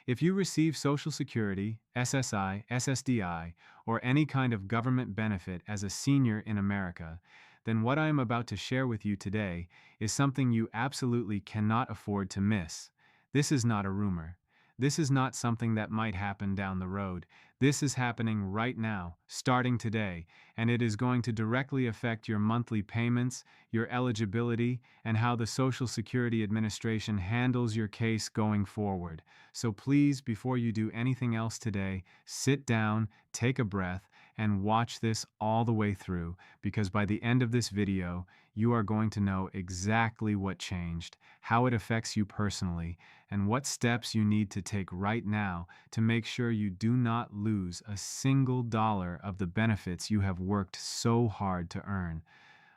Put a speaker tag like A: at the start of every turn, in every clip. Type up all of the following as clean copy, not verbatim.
A: If you receive Social Security, SSI, SSDI, or any kind of government benefit as a senior in America, then what I am about to share with you today is something you absolutely cannot afford to miss. This is not a rumor. This is not something that might happen down the road. This is happening right now, starting today, and it is going to directly affect your monthly payments, your eligibility, and how the Social Security Administration handles your case going forward. So please, before you do anything else today, sit down, take a breath, and watch this all the way through, because by the end of this video, you are going to know exactly what changed, how it affects you personally, and what steps you need to take right now to make sure you do not lose a single dollar of the benefits you have worked so hard to earn.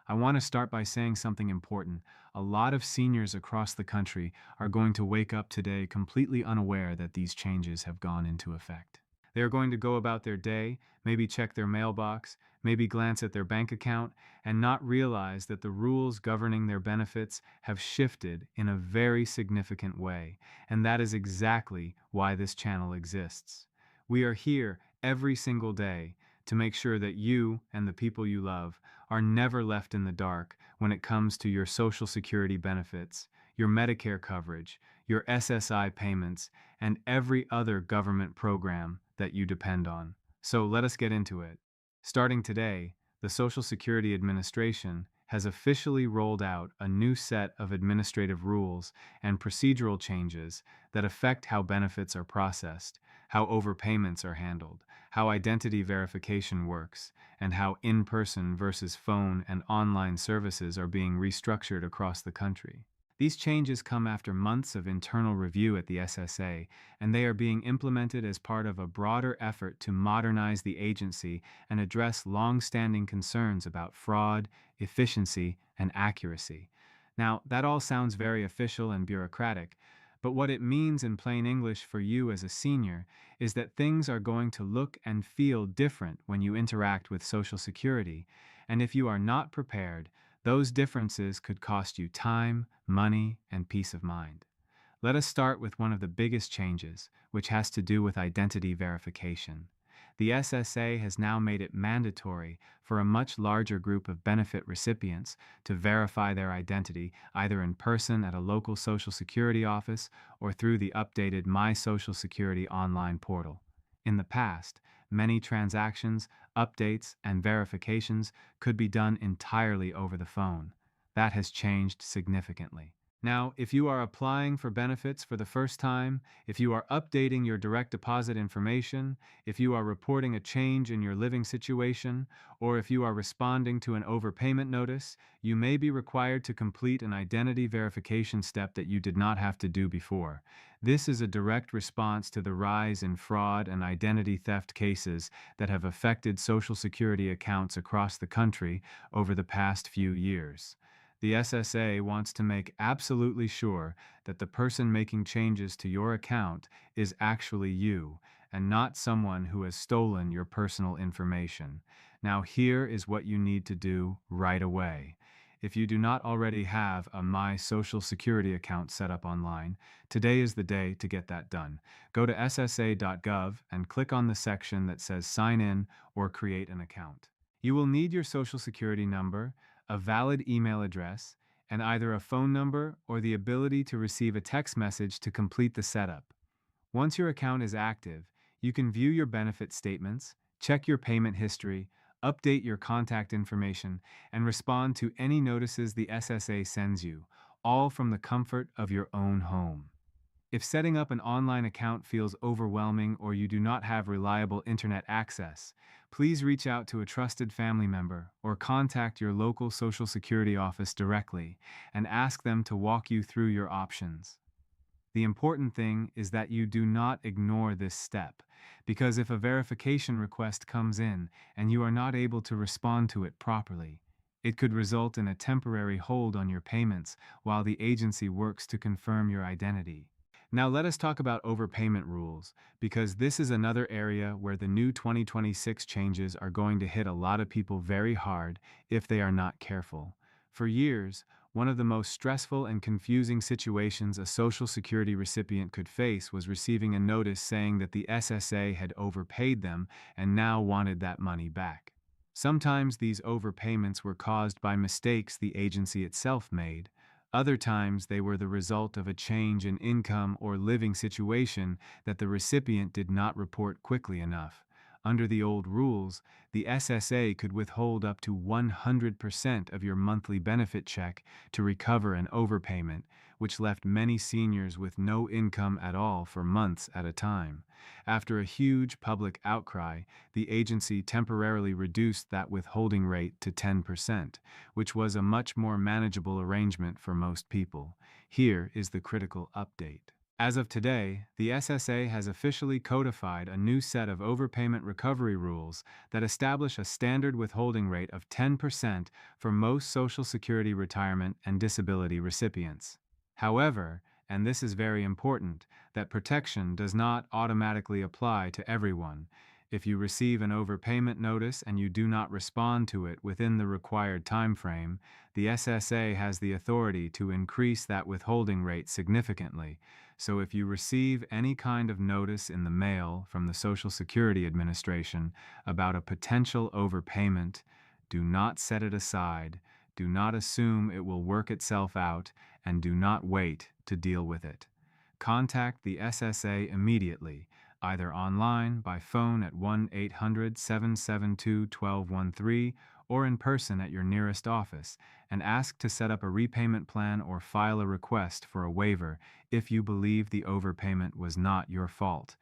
A: I want to start by saying something important. A lot of seniors across the country are going to wake up today completely unaware that these changes have gone into effect. They are going to go about their day, maybe check their mailbox, maybe glance at their bank account, and not realize that the rules governing their benefits have shifted in a very significant way, and that is exactly why this channel exists. We are here every single day to make sure that you and the people you love are never left in the dark when it comes to your Social Security benefits, your Medicare coverage, your SSI payments, and every other government program that you depend on. So let us get into it. Starting today, the Social Security Administration has officially rolled out a new set of administrative rules and procedural changes that affect how benefits are processed, how overpayments are handled, how identity verification works, and how in-person versus phone and online services are being restructured across the country. These changes come after months of internal review at the SSA, and they are being implemented as part of a broader effort to modernize the agency and address long-standing concerns about fraud, efficiency, and accuracy. Now, that all sounds very official and bureaucratic, but what it means in plain English for you as a senior is that things are going to look and feel different when you interact with Social Security, and if you are not prepared, those differences could cost you time, money, and peace of mind. Let us start with one of the biggest changes, which has to do with identity verification. The SSA has now made it mandatory for a much larger group of benefit recipients to verify their identity either in person at a local Social Security office or through the updated My Social Security online portal. In the past, many transactions, updates, and verifications could be done entirely over the phone. That has changed significantly. Now, if you are applying for benefits for the first time, if you are updating your direct deposit information, if you are reporting a change in your living situation, or if you are responding to an overpayment notice, you may be required to complete an identity verification step that you did not have to do before. This is a direct response to the rise in fraud and identity theft cases that have affected Social Security accounts across the country over the past few years. The SSA wants to make absolutely sure that the person making changes to your account is actually you and not someone who has stolen your personal information. Now, here is what you need to do right away. If you do not already have a My Social Security account set up online, today is the day to get that done. Go to ssa.gov and click on the section that says Sign In or Create an Account. You will need your Social Security number, a valid email address, and either a phone number or the ability to receive a text message to complete the setup. Once your account is active, you can view your benefit statements, check your payment history, update your contact information, and respond to any notices the SSA sends you, all from the comfort of your own home. If setting up an online account feels overwhelming or you do not have reliable internet access, please reach out to a trusted family member or contact your local Social Security office directly and ask them to walk you through your options. The important thing is that you do not ignore this step, because if a verification request comes in and you are not able to respond to it properly, it could result in a temporary hold on your payments while the agency works to confirm your identity. Now let us talk about overpayment rules, because this is another area where the new 2026 changes are going to hit a lot of people very hard if they are not careful. For years, One of the most stressful and confusing situations a Social Security recipient could face was receiving a notice saying that the SSA had overpaid them and now wanted that money back. Sometimes these overpayments were caused by mistakes the agency itself made. Other times they were the result of a change in income or living situation that the recipient did not report quickly enough. Under the old rules, the SSA could withhold up to 100% of your monthly benefit check to recover an overpayment, which left many seniors with no income at all for months at a time. After a huge public outcry, the agency temporarily reduced that withholding rate to 10%, which was a much more manageable arrangement for most people. Here is the critical update. As of today, the SSA has officially codified a new set of overpayment recovery rules that establish a standard withholding rate of 10% for most Social Security retirement and disability recipients. However, and this is very important, that protection does not automatically apply to everyone. If you receive an overpayment notice and you do not respond to it within the required time frame, the SSA has the authority to increase that withholding rate significantly. So if you receive any kind of notice in the mail from the Social Security Administration about a potential overpayment, do not set it aside, do not assume it will work itself out, and do not wait to deal with it. Contact the SSA immediately, either online, by phone at 1-800-772-1213, or in person at your nearest office, and ask to set up a repayment plan or file a request for a waiver if you believe the overpayment was not your fault.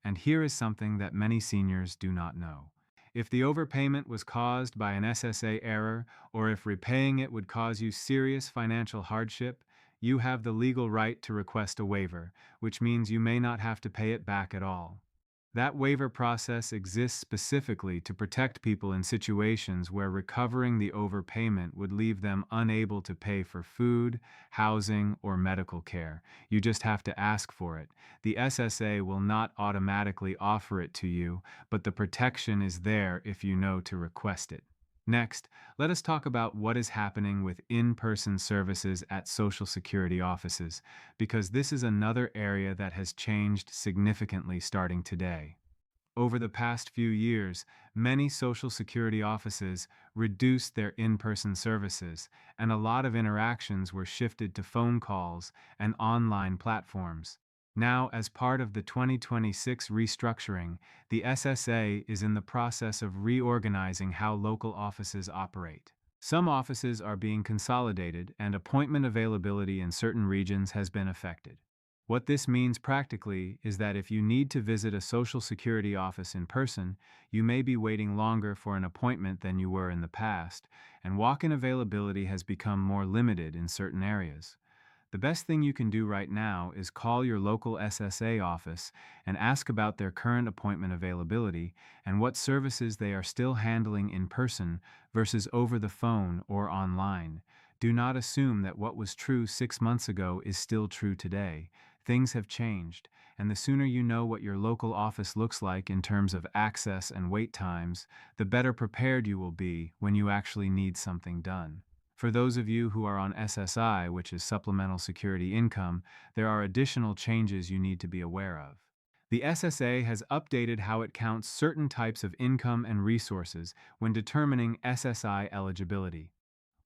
A: And here is something that many seniors do not know. If the overpayment was caused by an SSA error, or if repaying it would cause you serious financial hardship, you have the legal right to request a waiver, which means you may not have to pay it back at all. That waiver process exists specifically to protect people in situations where recovering the overpayment would leave them unable to pay for food, housing, or medical care. You just have to ask for it. The SSA will not automatically offer it to you, but the protection is there if you know to request it. Next, let us talk about what is happening with in-person services at Social Security offices, because this is another area that has changed significantly starting today. Over the past few years, many Social Security offices reduced their in-person services, and a lot of interactions were shifted to phone calls and online platforms. Now, as part of the 2026 restructuring, the SSA is in the process of reorganizing how local offices operate. Some offices are being consolidated, and appointment availability in certain regions has been affected. What this means practically is that if you need to visit a Social Security office in person, you may be waiting longer for an appointment than you were in the past, and walk-in availability has become more limited in certain areas. The best thing you can do right now is call your local SSA office and ask about their current appointment availability and what services they are still handling in person versus over the phone or online. Do not assume that what was true 6 months ago is still true today. Things have changed, and the sooner you know what your local office looks like in terms of access and wait times, the better prepared you will be when you actually need something done. For those of you who are on SSI, which is Supplemental Security Income, there are additional changes you need to be aware of. The SSA has updated how it counts certain types of income and resources when determining SSI eligibility.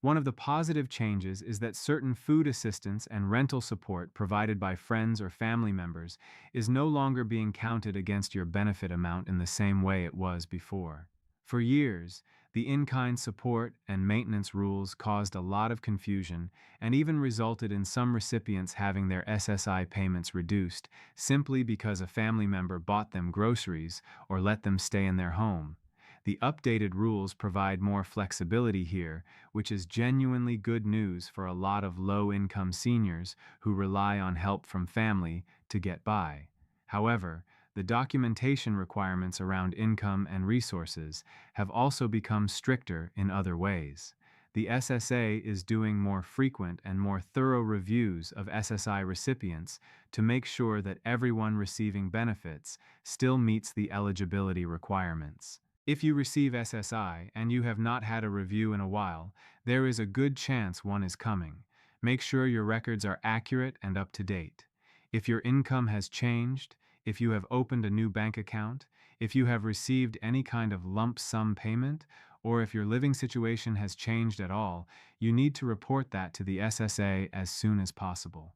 A: One of the positive changes is that certain food assistance and rental support provided by friends or family members is no longer being counted against your benefit amount in the same way it was before. For years, the in-kind support and maintenance rules caused a lot of confusion and even resulted in some recipients having their SSI payments reduced simply because a family member bought them groceries or let them stay in their home. The updated rules provide more flexibility here, which is genuinely good news for a lot of low-income seniors who rely on help from family to get by. However, the documentation requirements around income and resources have also become stricter in other ways. The SSA is doing more frequent and more thorough reviews of SSI recipients to make sure that everyone receiving benefits still meets the eligibility requirements. If you receive SSI and you have not had a review in a while, there is a good chance one is coming. Make sure your records are accurate and up to date. If your income has changed, if you have opened a new bank account, if you have received any kind of lump sum payment, or if your living situation has changed at all, you need to report that to the SSA as soon as possible.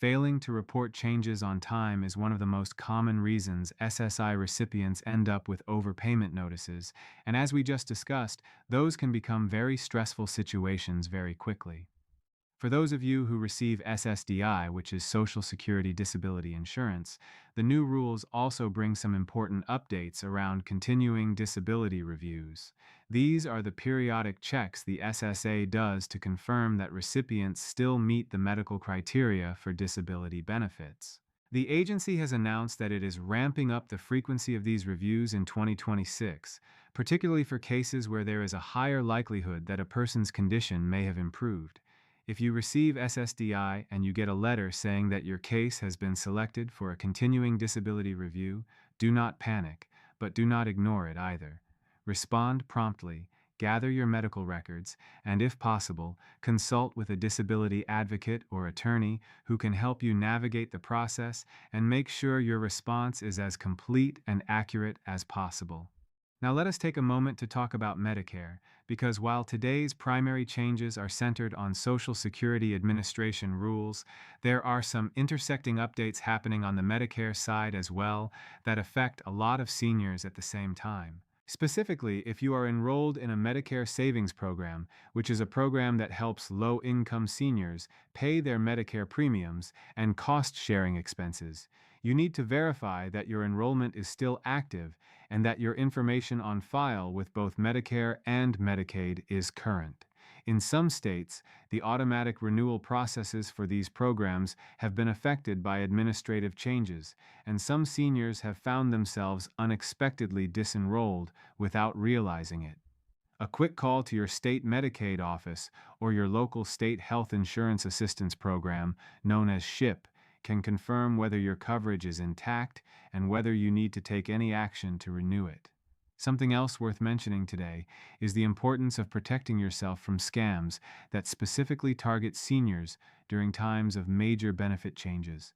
A: Failing to report changes on time is one of the most common reasons SSI recipients end up with overpayment notices, and as we just discussed, those can become very stressful situations very quickly. For those of you who receive SSDI, which is Social Security Disability Insurance, the new rules also bring some important updates around continuing disability reviews. These are the periodic checks the SSA does to confirm that recipients still meet the medical criteria for disability benefits. The agency has announced that it is ramping up the frequency of these reviews in 2026, particularly for cases where there is a higher likelihood that a person's condition may have improved. If you receive SSDI and you get a letter saying that your case has been selected for a continuing disability review, do not panic, but do not ignore it either. Respond promptly, gather your medical records, and if possible, consult with a disability advocate or attorney who can help you navigate the process and make sure your response is as complete and accurate as possible. Now let us take a moment to talk about Medicare, because while today's primary changes are centered on Social Security Administration rules, there are some intersecting updates happening on the Medicare side as well that affect a lot of seniors at the same time. Specifically, if you are enrolled in a Medicare Savings Program, which is a program that helps low-income seniors pay their Medicare premiums and cost-sharing expenses, you need to verify that your enrollment is still active and that your information on file with both Medicare and Medicaid is current. In some states, the automatic renewal processes for these programs have been affected by administrative changes, and some seniors have found themselves unexpectedly disenrolled without realizing it. A quick call to your state Medicaid office or your local state health insurance assistance program, known as SHIP, can confirm whether your coverage is intact and whether you need to take any action to renew it. Something else worth mentioning today is the importance of protecting yourself from scams that specifically target seniors during times of major benefit changes.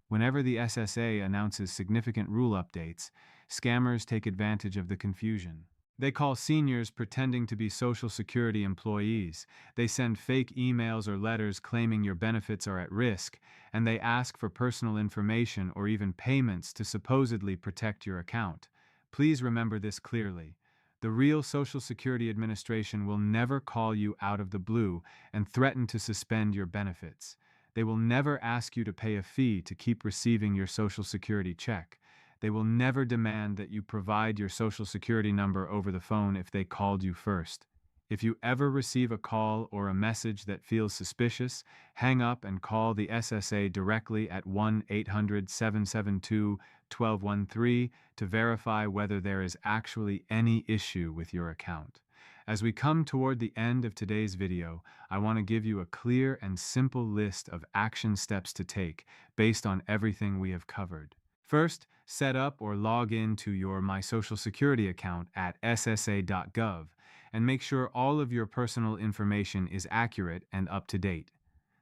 A: Whenever the SSA announces significant rule updates, scammers take advantage of the confusion. They call seniors pretending to be Social Security employees. They send fake emails or letters claiming your benefits are at risk, and they ask for personal information or even payments to supposedly protect your account. Please remember this clearly. The real Social Security Administration will never call you out of the blue and threaten to suspend your benefits. They will never ask you to pay a fee to keep receiving your Social Security check. They will never demand that you provide your Social Security number over the phone if they called you first. If you ever receive a call or a message that feels suspicious, hang up and call the SSA directly at 1-800-772-1213 to verify whether there is actually any issue with your account. As we come toward the end of today's video, I want to give you a clear and simple list of action steps to take based on everything we have covered. First, set up or log in to your My Social Security account at ssa.gov and make sure all of your personal information is accurate and up to date.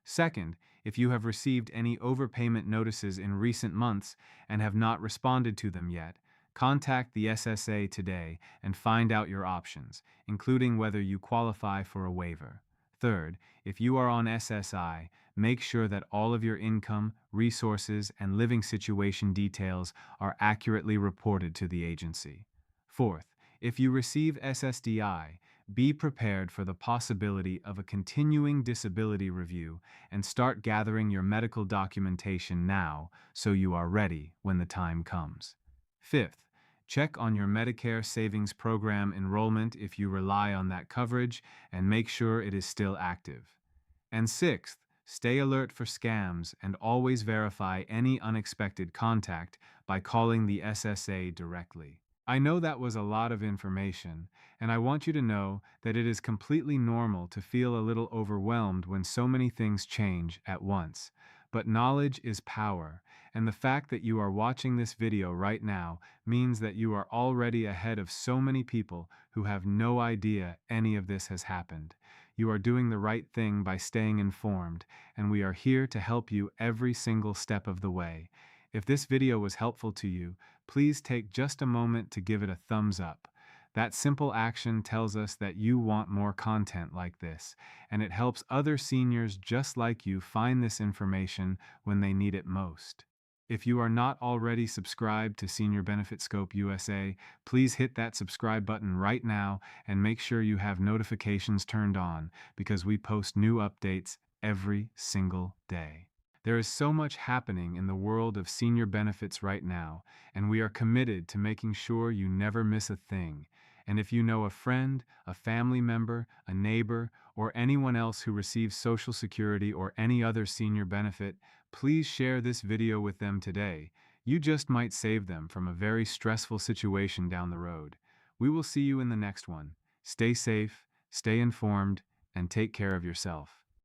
A: Second, if you have received any overpayment notices in recent months and have not responded to them yet, contact the SSA today and find out your options, including whether you qualify for a waiver. Third, if you are on SSI, make sure that all of your income, resources, and living situation details are accurately reported to the agency. Fourth, if you receive SSDI, be prepared for the possibility of a continuing disability review and start gathering your medical documentation now so you are ready when the time comes. Fifth, check on your Medicare Savings Program enrollment if you rely on that coverage and make sure it is still active. And sixth, stay alert for scams and always verify any unexpected contact by calling the SSA directly. I know that was a lot of information, and I want you to know that it is completely normal to feel a little overwhelmed when so many things change at once. But knowledge is power, and the fact that you are watching this video right now means that you are already ahead of so many people who have no idea any of this has happened. You are doing the right thing by staying informed, and we are here to help you every single step of the way. If this video was helpful to you, please take just a moment to give it a thumbs up. That simple action tells us that you want more content like this, and it helps other seniors just like you find this information when they need it most. If you are not already subscribed to Senior Benefit Scope USA, please hit that subscribe button right now and make sure you have notifications turned on because we post new updates every single day. There is so much happening in the world of senior benefits right now, and we are committed to making sure you never miss a thing. And if you know a friend, a family member, a neighbor, or anyone else who receives Social Security or any other senior benefit, please share this video with them today. You just might save them from a very stressful situation down the road. We will see you in the next one. Stay safe, stay informed, and take care of yourself.